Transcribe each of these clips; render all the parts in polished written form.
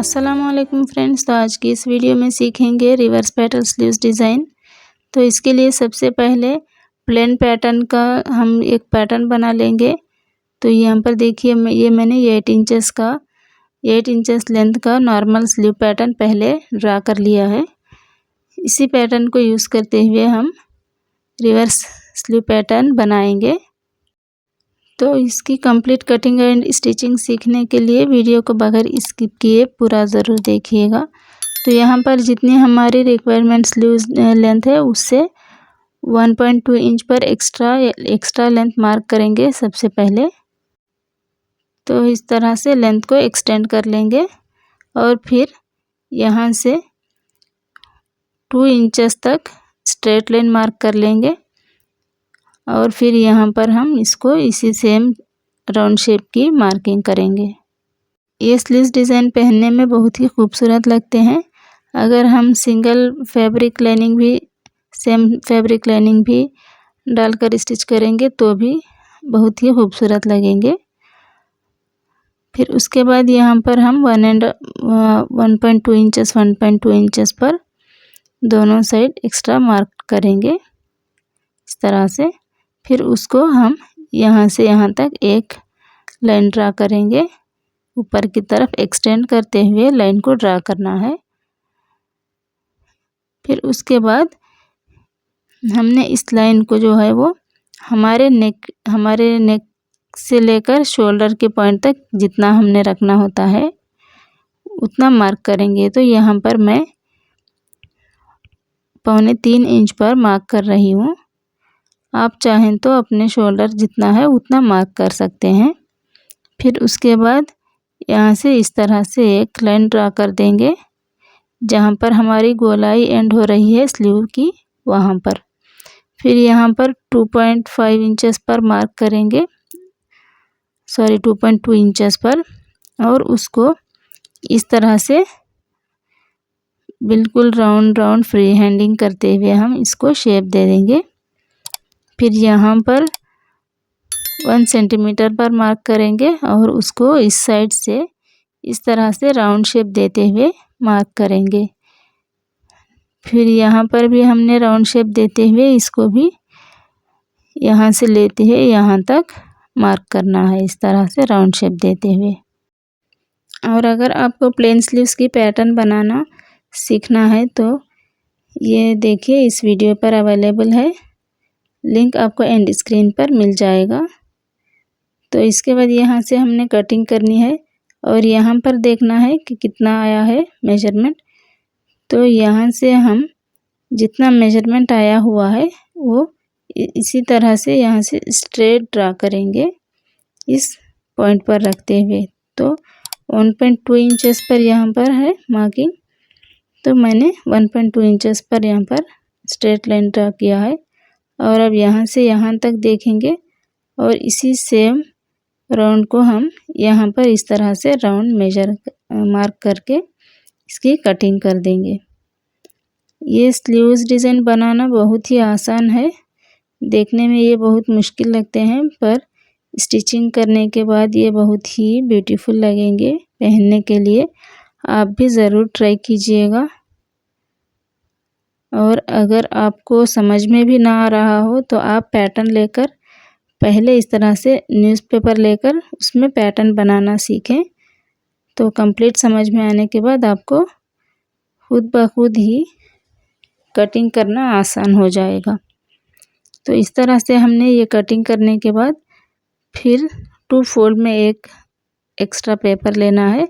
अस्सलामुअलैकुम फ्रेंड्स। तो आज की इस वीडियो में सीखेंगे रिवर्स पेटल स्लीव्स डिज़ाइन। तो इसके लिए सबसे पहले प्लेन पैटर्न का हम एक पैटर्न बना लेंगे। तो यहाँ पर देखिए मैंने 8 इंचेस लेंथ का नॉर्मल स्लीव पैटर्न पहले ड्रा कर लिया है। इसी पैटर्न को यूज़ करते हुए हम रिवर्स स्लीव पैटर्न बनाएंगे। तो इसकी कंप्लीट कटिंग एंड स्टिचिंग सीखने के लिए वीडियो को बगैर स्किप किए पूरा ज़रूर देखिएगा। तो यहाँ पर जितनी हमारी रिक्वायरमेंट स्लीव लेंथ है उससे 1.2 इंच पर एक्स्ट्रा लेंथ मार्क करेंगे सबसे पहले। तो इस तरह से लेंथ को एक्सटेंड कर लेंगे और फिर यहाँ से 2 इंचेस तक स्ट्रेट लाइन मार्क कर लेंगे और फिर यहाँ पर हम इसको इसी सेम राउंड शेप की मार्किंग करेंगे। ये स्लीव्स डिज़ाइन पहनने में बहुत ही खूबसूरत लगते हैं। अगर हम सेम फैब्रिक लाइनिंग भी डालकर स्टिच करेंगे तो भी बहुत ही खूबसूरत लगेंगे। फिर उसके बाद यहाँ पर हम 1.2 इंचेस पर दोनों साइड एक्स्ट्रा मार्क करेंगे इस तरह से। फिर उसको हम यहाँ से यहाँ तक एक लाइन ड्रा करेंगे। ऊपर की तरफ एक्सटेंड करते हुए लाइन को ड्रा करना है। फिर उसके बाद हमने इस लाइन को जो है वो हमारे नेक से लेकर शोल्डर के पॉइंट तक जितना हमने रखना होता है उतना मार्क करेंगे। तो यहाँ पर मैं 3.25 इंच पर मार्क कर रही हूँ। आप चाहें तो अपने शोल्डर जितना है उतना मार्क कर सकते हैं। फिर उसके बाद यहाँ से इस तरह से एक लाइन ड्रा कर देंगे जहाँ पर हमारी गोलाई एंड हो रही है स्लीव की वहाँ पर। फिर यहाँ पर 2.5 इंचेस पर मार्क करेंगे, 2.2 इंचेस पर, और उसको इस तरह से बिल्कुल राउंड फ्री हैंडिंग करते हुए हम इसको शेप दे देंगे। फिर यहाँ पर 1 सेंटीमीटर पर मार्क करेंगे और उसको इस साइड से इस तरह से राउंड शेप देते हुए मार्क करेंगे। फिर यहाँ पर भी हमने राउंड शेप देते हुए इसको भी यहाँ से लेते हुए यहाँ तक मार्क करना है इस तरह से राउंड शेप देते हुए। और अगर आपको प्लेन स्लीव्स की पैटर्न बनाना सीखना है तो ये देखिए इस वीडियो पर अवेलेबल है, लिंक आपको एंड स्क्रीन पर मिल जाएगा। तो इसके बाद यहाँ से हमने कटिंग करनी है और यहाँ पर देखना है कि कितना आया है मेजरमेंट। तो यहाँ से हम जितना मेजरमेंट आया हुआ है वो इसी तरह से यहाँ से स्ट्रेट ड्रा करेंगे इस पॉइंट पर रखते हुए। तो 1.2 इंचेस पर यहाँ पर है मार्किंग, तो मैंने 1.2 इंचेस पर यहाँ पर स्ट्रेट लाइन ड्रा किया है। और अब यहाँ से यहाँ तक देखेंगे और इसी सेम राउंड को हम यहाँ पर इस तरह से राउंड मार्क करके इसकी कटिंग कर देंगे। ये स्लीव्स डिज़ाइन बनाना बहुत ही आसान है। देखने में ये बहुत मुश्किल लगते हैं पर स्टिचिंग करने के बाद ये बहुत ही ब्यूटीफुल लगेंगे पहनने के लिए। आप भी ज़रूर ट्राई कीजिएगा। और अगर आपको समझ में भी ना आ रहा हो तो आप पैटर्न लेकर पहले इस तरह से न्यूज़पेपर लेकर उसमें पैटर्न बनाना सीखें। तो कंप्लीट समझ में आने के बाद आपको खुद ब खुद ही कटिंग करना आसान हो जाएगा। तो इस तरह से हमने ये कटिंग करने के बाद फिर 2 फोल्ड में एक एक्स्ट्रा पेपर लेना है।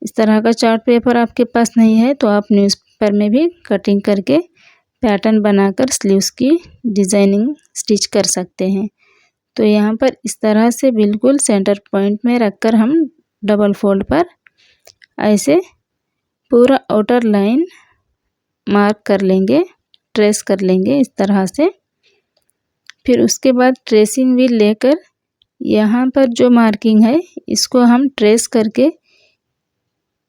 इस तरह का चार्ट पेपर आपके पास नहीं है तो आप न्यूज़पेपर में भी कटिंग करके पैटर्न बनाकर स्लीव्स की डिज़ाइनिंग स्टिच कर सकते हैं। तो यहाँ पर इस तरह से बिल्कुल सेंटर पॉइंट में रखकर हम डबल फोल्ड पर ऐसे पूरा आउटर लाइन मार्क कर लेंगे, ट्रेस कर लेंगे इस तरह से। फिर उसके बाद ट्रेसिंग व्हील लेकर यहाँ पर जो मार्किंग है इसको हम ट्रेस करके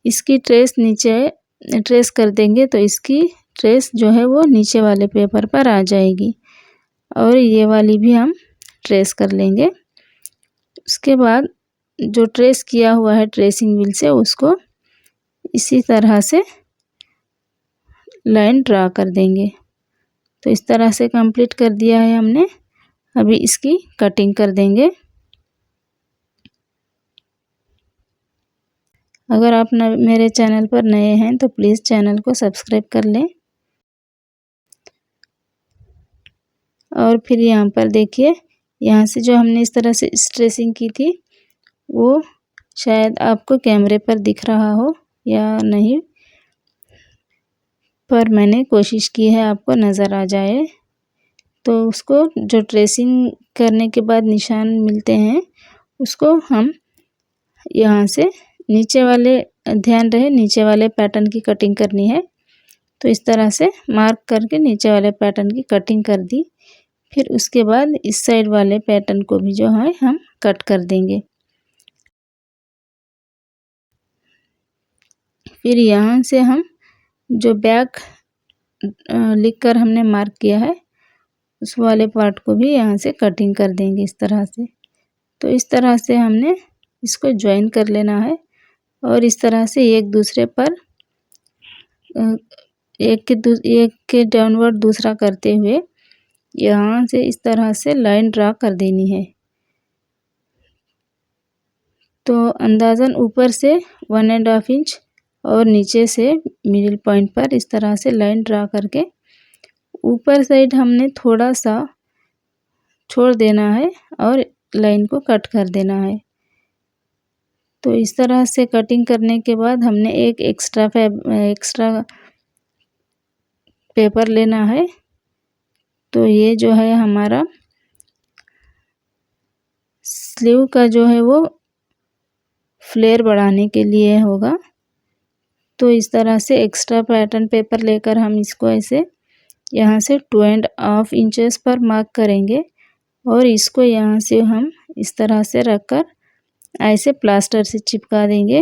इसकी ट्रेस कर देंगे। तो इसकी ट्रेस जो है वो नीचे वाले पेपर पर आ जाएगी और ये वाली भी हम ट्रेस कर लेंगे। उसके बाद जो ट्रेस किया हुआ है ट्रेसिंग व्हील से उसको इसी तरह से लाइन ड्रा कर देंगे। तो इस तरह से कंप्लीट कर दिया है हमने। अभी इसकी कटिंग कर देंगे। अगर आप मेरे चैनल पर नए हैं तो प्लीज़ चैनल को सब्सक्राइब कर लें। और फिर यहाँ पर देखिए, यहाँ से जो हमने इस तरह से स्ट्रेसिंग की थी वो शायद आपको कैमरे पर दिख रहा हो या नहीं, पर मैंने कोशिश की है आपको नज़र आ जाए। तो उसको जो ट्रेसिंग करने के बाद निशान मिलते हैं उसको हम यहाँ से नीचे वाले, ध्यान रहे नीचे वाले पैटर्न की कटिंग करनी है। तो इस तरह से मार्क करके नीचे वाले पैटर्न की कटिंग कर दी। फिर उसके बाद इस साइड वाले पैटर्न को भी जो है हम कट कर देंगे। फिर यहाँ से हम जो बैक लिखकर हमने मार्क किया है उस वाले पार्ट को भी यहाँ से कटिंग कर देंगे इस तरह से। तो इस तरह से हमने इसको ज्वाइन कर लेना है और इस तरह से एक दूसरे पर एक के डाउनवर्ड दूसरा करते हुए यहाँ से इस तरह से लाइन ड्रा कर देनी है। तो अंदाज़न ऊपर से 1.5 इंच और नीचे से मिडिल पॉइंट पर इस तरह से लाइन ड्रा करके ऊपर साइड हमने थोड़ा सा छोड़ देना है और लाइन को कट कर देना है। तो इस तरह से कटिंग करने के बाद हमने एक एक्स्ट्रा पेपर लेना है। तो ये जो है हमारा स्लीव का जो है वो फ्लेयर बढ़ाने के लिए होगा। तो इस तरह से एक्स्ट्रा पैटर्न पेपर लेकर हम इसको ऐसे यहाँ से 2.5 इंचेस पर मार्क करेंगे और इसको यहाँ से हम इस तरह से रखकर ऐसे प्लास्टर से चिपका देंगे।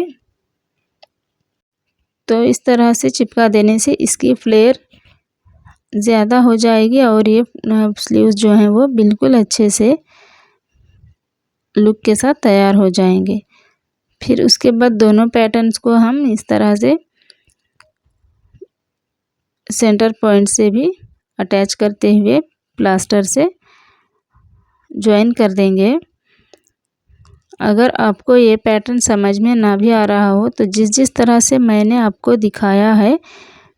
तो इस तरह से चिपका देने से इसकी फ्लेयर ज़्यादा हो जाएगी और ये स्लीव्स जो हैं वो बिल्कुल अच्छे से लुक के साथ तैयार हो जाएंगे। फिर उसके बाद दोनों पैटर्न्स को हम इस तरह से सेंटर पॉइंट से भी अटैच करते हुए प्लास्टर से ज्वाइन कर देंगे। अगर आपको ये पैटर्न समझ में ना भी आ रहा हो तो जिस तरह से मैंने आपको दिखाया है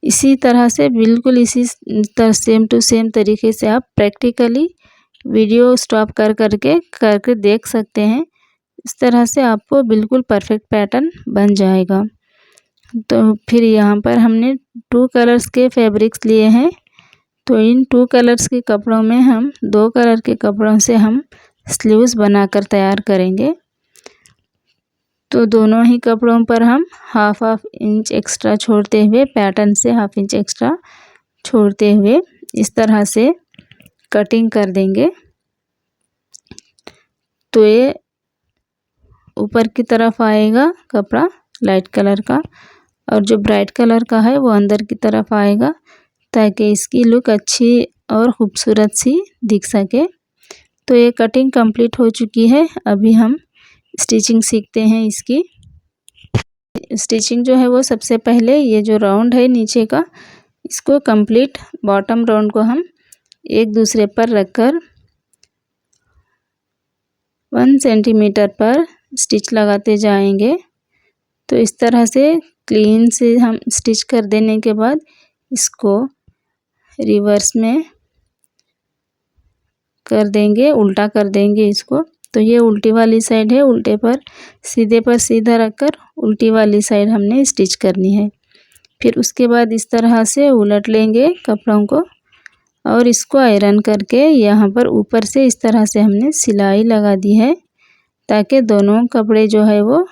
इसी तरह से बिल्कुल इसी सेम टू सेम तरीके से आप प्रैक्टिकली वीडियो स्टॉप करके देख सकते हैं। इस तरह से आपको बिल्कुल परफेक्ट पैटर्न बन जाएगा। तो फिर यहाँ पर हमने 2 कलर्स के फैब्रिक्स लिए हैं। तो इन 2 कलर्स के कपड़ों में हम 2 कलर के कपड़ों से हम स्लीव्स बनाकर तैयार करेंगे। तो दोनों ही कपड़ों पर हम हाफ इंच एक्स्ट्रा छोड़ते हुए, पैटर्न से हाफ इंच एक्स्ट्रा छोड़ते हुए इस तरह से कटिंग कर देंगे। तो ये ऊपर की तरफ आएगा कपड़ा लाइट कलर का और जो ब्राइट कलर का है वो अंदर की तरफ आएगा ताकि इसकी लुक अच्छी और ख़ूबसूरत सी दिख सके। तो ये कटिंग कंप्लीट हो चुकी है। अभी हम स्टिचिंग सीखते हैं। इसकी स्टिचिंग जो है वो सबसे पहले ये जो राउंड है नीचे का इसको कंप्लीट बॉटम राउंड को हम एक दूसरे पर रखकर 1 सेंटीमीटर पर स्टिच लगाते जाएंगे। तो इस तरह से क्लीन से हम स्टिच कर देने के बाद इसको रिवर्स में कर देंगे, उल्टा कर देंगे इसको। तो ये उल्टी वाली साइड है, उल्टे पर सीधा रखकर उल्टी वाली साइड हमने स्टिच करनी है। फिर उसके बाद इस तरह से उलट लेंगे कपड़ों को और इसको आयरन करके यहाँ पर ऊपर से इस तरह से हमने सिलाई लगा दी है ताकि दोनों कपड़े जो है वो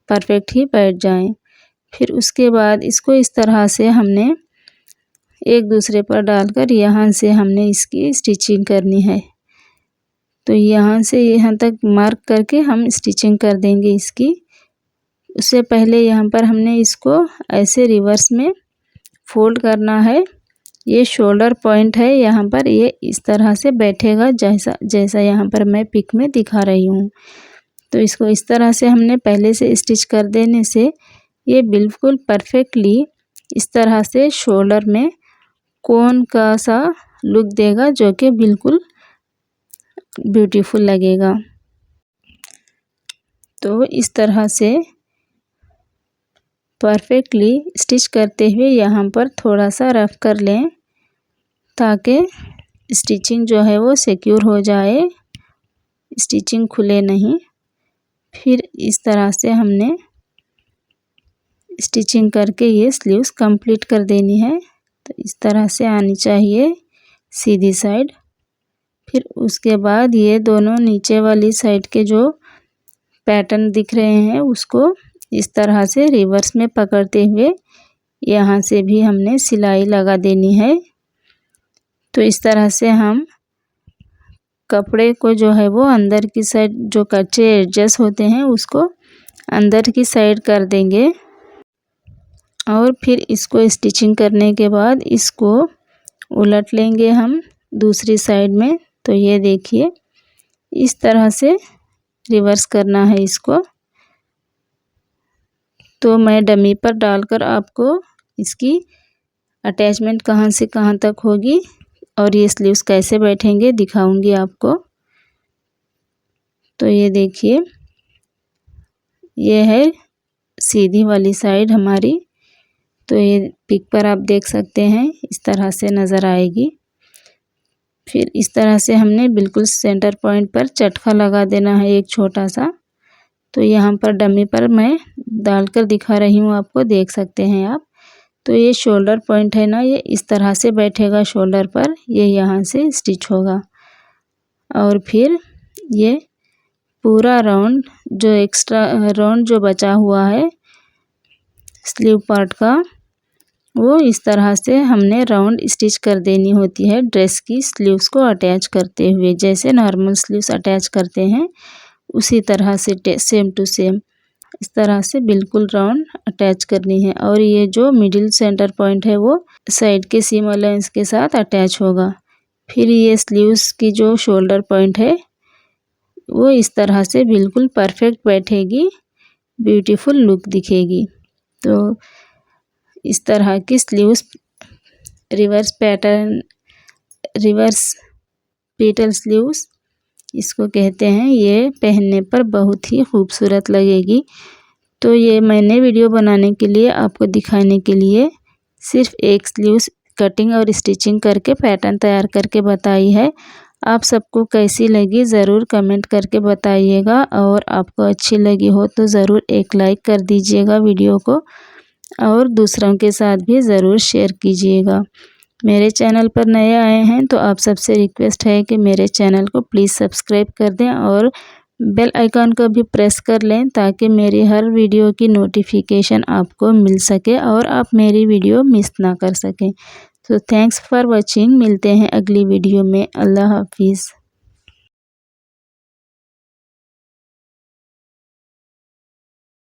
परफेक्ट ही बैठ जाएं। फिर उसके बाद इसको इस तरह से हमने एक दूसरे पर डालकर यहाँ से हमने इसकी स्टिचिंग करनी है। तो यहाँ से यहाँ तक मार्क करके हम स्टिचिंग कर देंगे इसकी। उससे पहले यहाँ पर हमने इसको ऐसे रिवर्स में फोल्ड करना है। ये शोल्डर पॉइंट है, यहाँ पर ये इस तरह से बैठेगा जैसा यहाँ पर मैं पिक में दिखा रही हूँ। तो इसको इस तरह से हमने पहले से स्टिच कर देने से ये बिल्कुल परफेक्टली इस तरह से शोल्डर में कोन का सा लुक देगा, जो कि बिल्कुल ब्यूटीफुल लगेगा। तो इस तरह से परफेक्टली स्टिच करते हुए यहाँ पर थोड़ा सा रफ कर लें, ताकि स्टिचिंग जो है वो सिक्योर हो जाए, स्टिचिंग खुले नहीं। फिर इस तरह से हमने स्टिचिंग करके ये स्लीव्स कंप्लीट कर देनी है। तो इस तरह से आनी चाहिए सीधी साइड। फिर उसके बाद ये दोनों नीचे वाली साइड के जो पैटर्न दिख रहे हैं उसको इस तरह से रिवर्स में पकड़ते हुए यहाँ से भी हमने सिलाई लगा देनी है। तो इस तरह से हम कपड़े को जो है वो अंदर की साइड जो कच्चे एडजस्ट होते हैं उसको अंदर की साइड कर देंगे, और फिर इसको स्टिचिंग करने के बाद इसको उलट लेंगे हम दूसरी साइड में। तो ये देखिए इस तरह से रिवर्स करना है इसको। तो मैं डमी पर डालकर आपको इसकी अटैचमेंट कहाँ से कहाँ तक होगी और ये स्लीव्स कैसे बैठेंगे दिखाऊंगी आपको। तो ये देखिए ये है सीधी वाली साइड हमारी। तो ये पिक पर आप देख सकते हैं इस तरह से नज़र आएगी। फिर इस तरह से हमने बिल्कुल सेंटर पॉइंट पर चटका लगा देना है एक छोटा सा। तो यहाँ पर डमी पर मैं डालकर दिखा रही हूँ आपको, देख सकते हैं आप। तो ये शोल्डर पॉइंट है ना, ये इस तरह से बैठेगा शोल्डर पर, ये यहाँ से स्टिच होगा। और फिर ये पूरा राउंड जो एक्स्ट्रा राउंड जो बचा हुआ है स्लीव पार्ट का, वो इस तरह से हमने राउंड स्टिच कर देनी होती है ड्रेस की स्लीव्स को अटैच करते हुए। जैसे नॉर्मल स्लीव्स अटैच करते हैं उसी तरह से सेम टू सेम इस तरह से बिल्कुल राउंड अटैच करनी है। और ये जो मिडिल सेंटर पॉइंट है वो साइड के सीम अलाउंस के साथ अटैच होगा। फिर ये स्लीव्स की जो शोल्डर पॉइंट है वो इस तरह से बिल्कुल परफेक्ट बैठेगी, ब्यूटीफुल लुक दिखेगी। तो इस तरह की sleeves reverse pattern, reverse petal sleeves इसको कहते हैं, ये पहनने पर बहुत ही खूबसूरत लगेगी। तो ये मैंने वीडियो बनाने के लिए आपको दिखाने के लिए सिर्फ एक स्लीव्स कटिंग और स्टिचिंग करके पैटर्न तैयार करके बताई है। आप सबको कैसी लगी ज़रूर कमेंट करके बताइएगा, और आपको अच्छी लगी हो तो ज़रूर एक लाइक कर दीजिएगा वीडियो को, और दूसरों के साथ भी ज़रूर शेयर कीजिएगा। मेरे चैनल पर नए आए हैं तो आप सबसे रिक्वेस्ट है कि मेरे चैनल को प्लीज़ सब्सक्राइब कर दें और बेल आइकन को भी प्रेस कर लें, ताकि मेरी हर वीडियो की नोटिफिकेशन आपको मिल सके और आप मेरी वीडियो मिस ना कर सकें। तो थैंक्स फॉर वॉचिंग, मिलते हैं अगली वीडियो में। अल्लाह हाफिज़।